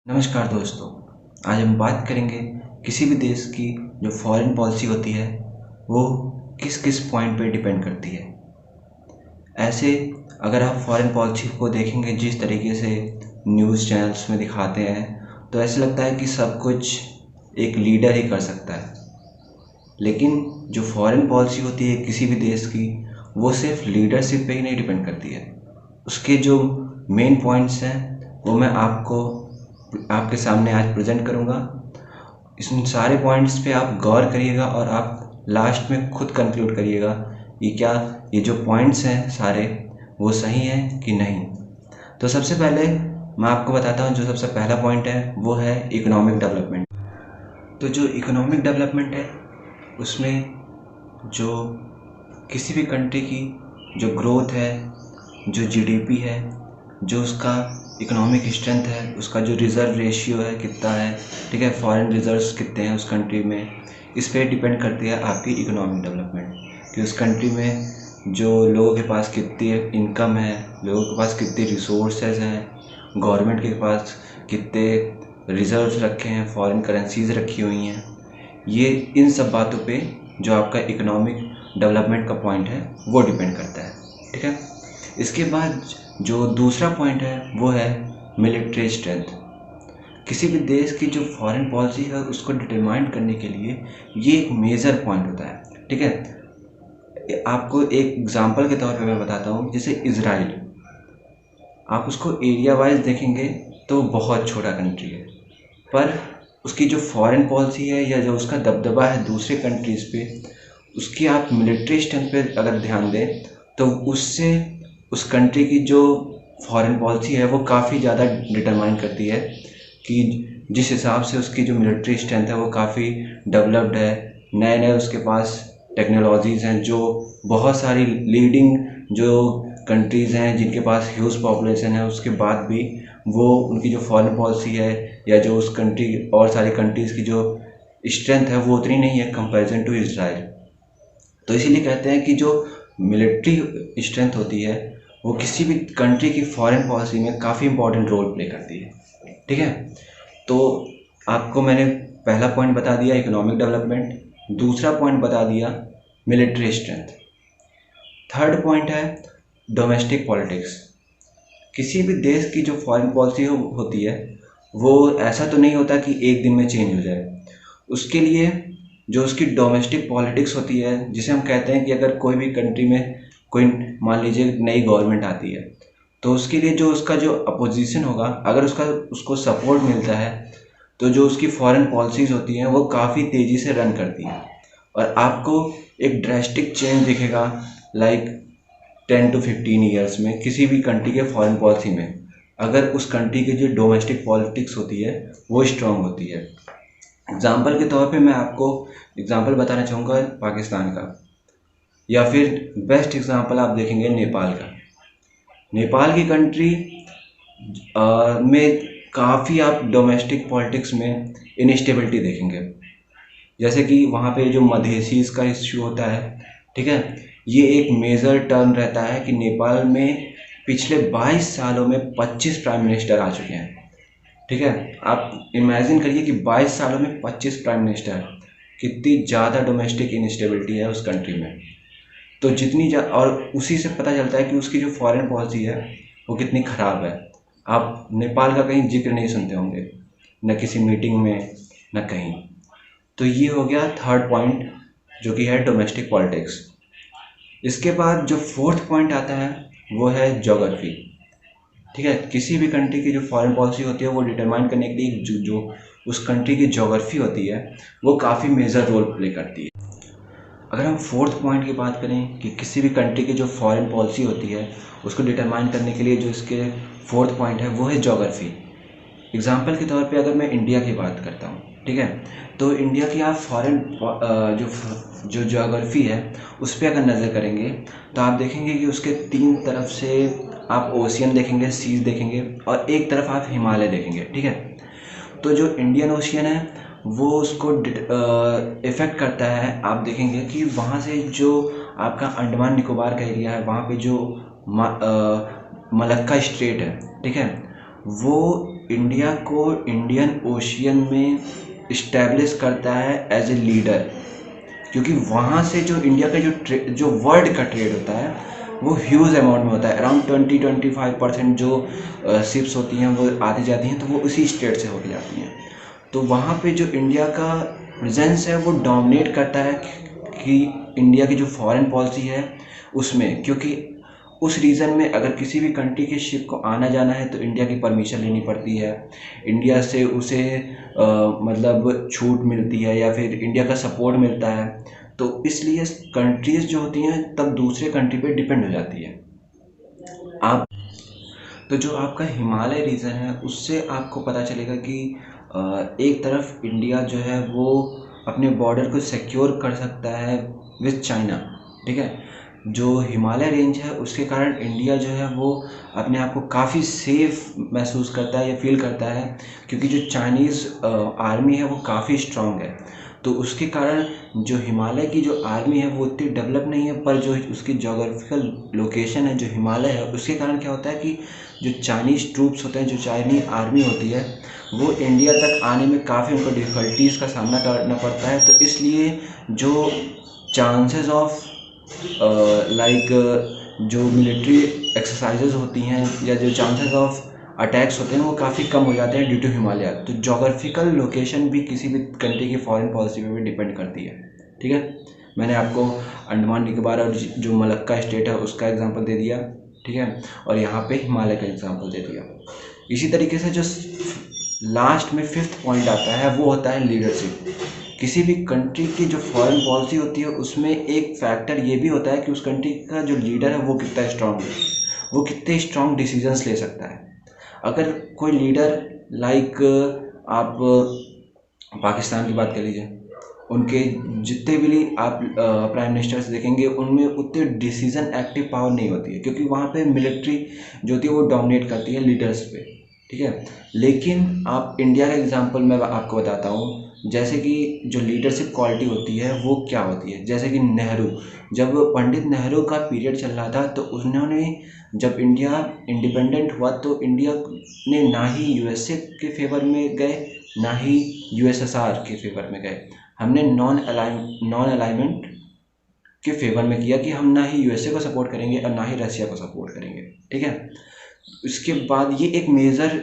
नमस्कार दोस्तों। आज हम बात करेंगे किसी भी देश की जो फॉरेन पॉलिसी होती है वो किस किस पॉइंट पे डिपेंड करती है। ऐसे अगर आप फॉरेन पॉलिसी को देखेंगे जिस तरीके से न्यूज़ चैनल्स में दिखाते हैं तो ऐसे लगता है कि सब कुछ एक लीडर ही कर सकता है। लेकिन जो फॉरेन पॉलिसी होती है किसी भी देश की वो सिर्फ लीडरशिप पे ही नहीं डिपेंड करती है। उसके जो मेन पॉइंट्स हैं वो मैं आपके सामने आज प्रेजेंट करूँगा। इन सारे पॉइंट्स पे आप गौर करिएगा और आप लास्ट में खुद कंक्लूड करिएगा कि क्या ये जो पॉइंट्स हैं सारे वो सही हैं कि नहीं। तो सबसे पहले मैं आपको बताता हूँ, जो सबसे पहला पॉइंट है वो है इकोनॉमिक डेवलपमेंट। तो जो इकोनॉमिक डेवलपमेंट है उसमें जो किसी भी कंट्री की जो ग्रोथ है, जो जीडीपी है, जो उसका इकोनॉमिक स्ट्रेंथ है, उसका जो रिज़र्व रेशियो है कितना है, ठीक है, फॉरेन रिजर्व्स कितने हैं उस कंट्री में, इस पर डिपेंड करती है आपकी इकोनॉमिक डेवलपमेंट कि उस कंट्री में जो लोगों के पास कितनी इनकम है, लोगों के पास कितने रिसोर्सेज हैं, गवर्नमेंट के पास कितने रिजर्व्स रखे हैं, फॉरेन करेंसीज रखी हुई हैं। ये इन सब बातों पे जो आपका इकोनॉमिक डेवलपमेंट का पॉइंट है वो डिपेंड करता है, ठीक है। इसके बाद जो दूसरा पॉइंट है वो है मिलिट्री स्ट्रेंथ। किसी भी देश की जो फॉरेन पॉलिसी है उसको डिटरमाइन करने के लिए ये एक मेजर पॉइंट होता है, ठीक है। आपको एक एग्जांपल के तौर पे मैं बताता हूँ, जैसे इज़राइल, आप उसको एरिया वाइज देखेंगे तो बहुत छोटा कंट्री है, पर उसकी जो फॉरेन पॉलिसी है या जो उसका दबदबा है दूसरे कंट्रीज़ पे, उसकी आप मिलिट्री स्ट्रेंथ पे अगर ध्यान दें तो उससे उस कंट्री की जो फॉरेन पॉलिसी है वो काफ़ी ज़्यादा डिटरमाइन करती है कि जिस हिसाब से उसकी जो मिलिट्री स्ट्रेंथ है वो काफ़ी डेवलप्ड है, नए नए उसके पास टेक्नोलॉजीज़ हैं, जो बहुत सारी लीडिंग जो कंट्रीज़ हैं जिनके पास ह्यूज पॉपुलेशन है उसके बाद भी वो उनकी जो फॉरेन पॉलिसी है या जो उस कंट्री और सारी कंट्रीज़ की जो स्ट्रेंथ है वो उतनी नहीं है कंपैरिजन टू इज़राइल। तो इसीलिए कहते हैं कि जो मिलिट्री स्ट्रेंथ होती है वो किसी भी कंट्री की फॉरेन पॉलिसी में काफ़ी इंपॉर्टेंट रोल प्ले करती है, ठीक है। तो आपको मैंने पहला पॉइंट बता दिया इकोनॉमिक डेवलपमेंट, दूसरा पॉइंट बता दिया मिलिट्री स्ट्रेंथ, थर्ड पॉइंट है डोमेस्टिक पॉलिटिक्स। किसी भी देश की जो फॉरेन पॉलिसी होती है वो ऐसा तो नहीं होता कि एक दिन में चेंज हो जाए। उसके लिए जो उसकी डोमेस्टिक पॉलिटिक्स होती है, जिसे हम कहते हैं कि अगर कोई भी कंट्री में कोई मान लीजिए नई गवर्नमेंट आती है तो उसके लिए जो उसका जो अपोजिशन होगा, अगर उसको सपोर्ट मिलता है तो जो उसकी फॉरेन पॉलिसीज़ होती हैं वो काफ़ी तेज़ी से रन करती हैं और आपको एक ड्रेस्टिक चेंज दिखेगा लाइक 10 to 15 ईयर्स में किसी भी कंट्री के फॉरेन पॉलिसी में, अगर उस कंट्री की जो डोमेस्टिक पॉलिटिक्स होती है वो स्ट्रांग होती है। एग्जाम्पल के तौर पे मैं आपको एग्जाम्पल बताना चाहूँगा पाकिस्तान का, या फिर बेस्ट एग्जाम्पल आप देखेंगे नेपाल का। नेपाल की कंट्री में काफ़ी आप डोमेस्टिक पॉलिटिक्स में इनस्टेबिलिटी देखेंगे, जैसे कि वहाँ पे जो मधेसीज़ का इश्यू होता है, ठीक है, ये एक मेजर टर्म रहता है कि नेपाल में पिछले 22 सालों में 25 प्राइम मिनिस्टर आ चुके हैं, ठीक है। आप इमेजिन करिए कि 22 सालों में 25 प्राइम मिनिस्टर, कितनी ज़्यादा डोमेस्टिक इनस्टेबिलिटी है उस कंट्री में। तो और उसी से पता चलता है कि उसकी जो फॉरेन पॉलिसी है वो कितनी ख़राब है। आप नेपाल का कहीं जिक्र नहीं सुनते होंगे, न किसी मीटिंग में, न कहीं। तो ये हो गया थर्ड पॉइंट जो कि है डोमेस्टिक पॉलिटिक्स। इसके बाद जो फोर्थ पॉइंट आता है वो है ज्योग्राफी, ठीक है। किसी भी कंट्री की जो फॉरेन पॉलिसी होती है वो डिटरमाइन करने के लिए जो उस कंट्री की ज्योग्राफी होती है वो काफ़ी मेजर रोल प्ले करती है। अगर हम फोर्थ पॉइंट की बात करें कि किसी भी कंट्री की जो फॉरेन पॉलिसी होती है उसको डिटरमाइन करने के लिए जो इसके फोर्थ पॉइंट है वो है ज्योग्राफी। एग्जाम्पल के तौर पे अगर मैं इंडिया की बात करता हूँ, ठीक है, तो इंडिया की आप फॉरेन जो ज्योग्राफी है उस पर अगर नज़र करेंगे तो आप देखेंगे कि उसके तीन तरफ से आप ओशियन देखेंगे, सीज देखेंगे, और एक तरफ आप हिमालय देखेंगे, ठीक है। तो जो इंडियन ओशियन है वो उसको इफ़ेक्ट करता है। आप देखेंगे कि वहाँ से जो आपका अंडमान निकोबार का एरिया है, वहाँ पे जो मलक्का स्ट्रेट है, ठीक है, वो इंडिया को इंडियन ओशियन में इस्टेब्लिश करता है एज ए लीडर, क्योंकि वहाँ से जो इंडिया का जो वर्ल्ड का ट्रेड होता है वो ह्यूज अमाउंट में होता है। अराउंड 20-25% जो शिप्स होती हैं वो आती जाती हैं तो वो उसी स्टेट से होकर जाती हैं। तो वहाँ पे जो इंडिया का प्रेजेंस है वो डोमिनेट करता है कि इंडिया की जो फॉरेन पॉलिसी है उसमें, क्योंकि उस रीजन में अगर किसी भी कंट्री के शिप को आना जाना है तो इंडिया की परमिशन लेनी पड़ती है, इंडिया से उसे मतलब छूट मिलती है या फिर इंडिया का सपोर्ट मिलता है। तो इसलिए कंट्रीज़ जो होती हैं तब दूसरे कंट्री पे डिपेंड हो जाती है। आप तो जो आपका हिमालय रीजन है उससे आपको पता चलेगा कि एक तरफ इंडिया जो है वो अपने बॉर्डर को सिक्योर कर सकता है विद चाइना, ठीक है। जो हिमालय रेंज है उसके कारण इंडिया जो है वो अपने आप को काफ़ी सेफ महसूस करता है या फील करता है, क्योंकि जो चाइनीज़ आर्मी है वो काफ़ी स्ट्रांग है। तो उसके कारण जो हिमालय की जो आर्मी है वो उतनी डेवलप नहीं है, पर जो उसकी जोग्राफिकल लोकेशन है जो हिमालय है उसके कारण क्या होता है कि जो चाइनीज़ ट्रूप्स होते हैं, जो चाइनीज़ आर्मी होती है वो इंडिया तक आने में काफ़ी उनको डिफ़िकल्टीज़ का सामना करना पड़ता है। तो इसलिए जो चांसेस ऑफ लाइक जो मिलिट्री एक्सरसाइजेज होती हैं या जो चांसेस ऑफ अटैक्स होते हैं वो काफ़ी कम हो जाते हैं ड्यू टू हिमालय। तो जोग्राफिकल लोकेशन भी किसी भी कंट्री की फॉरेन पॉलिसी पे भी डिपेंड करती है, ठीक है। मैंने आपको अंडमान निकोबार और जो मलक्का स्टेट है उसका एग्जांपल दे दिया, ठीक है, और यहाँ पे हिमालय का एग्जांपल दे दिया। इसी तरीके से जो लास्ट में 5th पॉइंट आता है वो होता है लीडरशिप। किसी भी कंट्री की जो फॉरेन पॉलिसी होती है उसमें एक फैक्टर ये भी होता है कि उस कंट्री का जो लीडर है वो कितना स्ट्रांग है, वो कितने स्ट्रांग डिसीजंस ले सकता है। अगर कोई लीडर लाइक आप पाकिस्तान की बात कर लीजिए, उनके जितने भी आप प्राइम मिनिस्टर्स देखेंगे उनमें उतने डिसीजन एक्टिव पावर नहीं होती है, क्योंकि वहाँ पे मिलिट्री जो होती है वो डोमिनेट करती है लीडर्स पे, ठीक है। लेकिन आप इंडिया का एग्जांपल मैं आपको बताता हूँ, जैसे कि जो लीडरशिप क्वालिटी होती है वो क्या होती है। जैसे कि नेहरू, जब पंडित नेहरू का पीरियड चल रहा था तो उन्होंने जब इंडिया इंडिपेंडेंट हुआ तो इंडिया ने ना ही यूएसए के फेवर में गए ना ही यूएसएसआर के फेवर में गए। हमने नॉन अलाइनमेंट के फेवर में किया कि हम ना ही यूएसए को सपोर्ट करेंगे और ना ही रशिया को सपोर्ट करेंगे, ठीक है। उसके बाद ये एक मेजर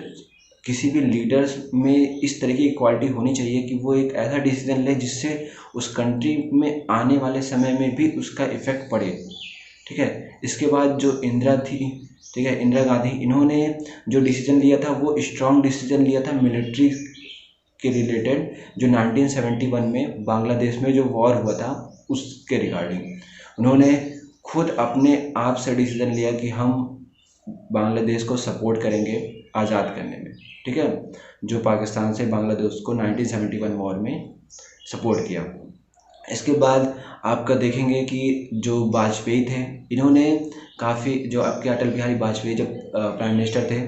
किसी भी लीडर्स में इस तरह की क्वालिटी होनी चाहिए कि वो एक ऐसा डिसीजन ले जिससे उस कंट्री में आने वाले समय में भी उसका इफेक्ट पड़े, ठीक है। इसके बाद जो इंदिरा थी, ठीक है, इंदिरा गांधी, इन्होंने जो डिसीजन लिया था वो स्ट्रांग डिसीजन लिया था मिलिट्री के रिलेटेड, जो 1971 में बांग्लादेश में जो वॉर हुआ था उसके रिगार्डिंग उन्होंने खुद अपने आप से डिसीजन लिया कि हम बांग्लादेश को सपोर्ट करेंगे आज़ाद करने में, ठीक है, जो पाकिस्तान से बांग्लादेश को 1971 वॉर में सपोर्ट किया। इसके बाद आपका देखेंगे कि जो वाजपेयी थे, इन्होंने काफ़ी, जो आपके अटल बिहारी वाजपेयी जब प्राइम मिनिस्टर थे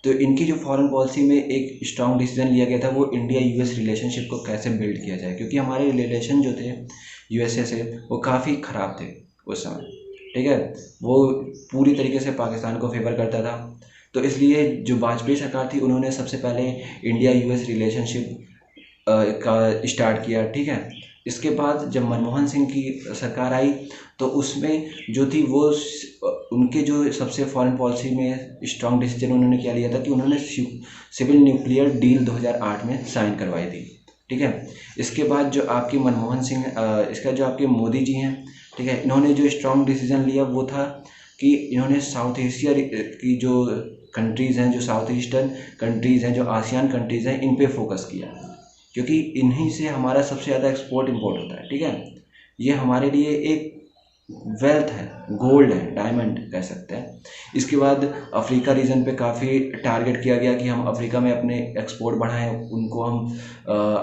तो इनकी जो फॉरेन पॉलिसी में एक स्ट्रांग डिसीजन लिया गया था वो इंडिया यूएस रिलेशनशिप को कैसे बिल्ड किया जाए, क्योंकि हमारे रिलेशन जो थे यूएसए से वो काफ़ी ख़राब थे उस समय, ठीक है। वो पूरी तरीके से पाकिस्तान को फेवर करता था। तो इसलिए जो वाजपेयी सरकार थी उन्होंने सबसे पहले इंडिया यूएस रिलेशनशिप का स्टार्ट किया, ठीक है। इसके बाद जब मनमोहन सिंह की सरकार आई तो उसमें जो थी वो उनके जो सबसे फॉरेन पॉलिसी में स्ट्रांग डिसीजन उन्होंने क्या लिया था कि उन्होंने सिविल न्यूक्लियर डील 2008 में साइन करवाई थी, ठीक है। इसके बाद जो आपके मनमोहन सिंह इसका जो आपके मोदी जी हैं, ठीक है, इन्होंने जो स्ट्रांग डिसीजन लिया वो था कि इन्होंने साउथ एशिया की जो कंट्रीज़ हैं, जो साउथ ईस्टर्न कंट्रीज़ हैं, जो आसियान कंट्रीज़ हैं, इन पे फोकस किया, क्योंकि इन्हीं से हमारा सबसे ज़्यादा एक्सपोर्ट इंपोर्ट होता है, ठीक है। ये हमारे लिए एक वेल्थ है, गोल्ड है, डायमंड कह सकते हैं। इसके बाद अफ्रीका रीजन पे काफ़ी टारगेट किया गया कि हम अफ्रीका में अपने एक्सपोर्ट बढ़ाएं, उनको हम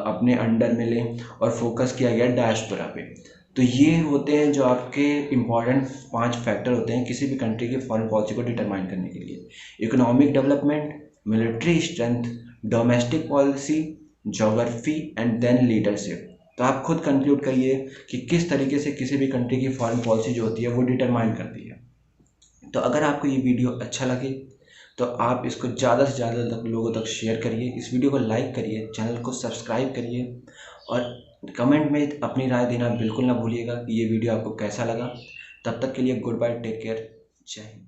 अपने अंडर में लें, और फोकस किया गया डायस्पोरा पे। तो ये होते हैं जो आपके इम्पॉर्टेंट 5 फैक्टर होते हैं किसी भी कंट्री की फॉरेन पॉलिसी को डिटरमाइन करने के लिए: economic development, military strength, domestic policy, geography and then leadership. तो आप खुद कंक्लूड करिए कि किस तरीके से किसी भी कंट्री की फॉरेन पॉलिसी जो होती है वो डिटरमाइन करती है। तो अगर आपको ये वीडियो अच्छा लगे तो तो आप इसको ज़्यादा से ज़्यादा लोगों तक शेयर करिए, इस वीडियो को लाइक करिए, चैनल को सब्सक्राइब करिए और कमेंट में अपनी राय देना बिल्कुल ना भूलिएगा कि ये वीडियो आपको कैसा लगा। तब तक के लिए गुड बाय, टेक केयर, जय हिंद।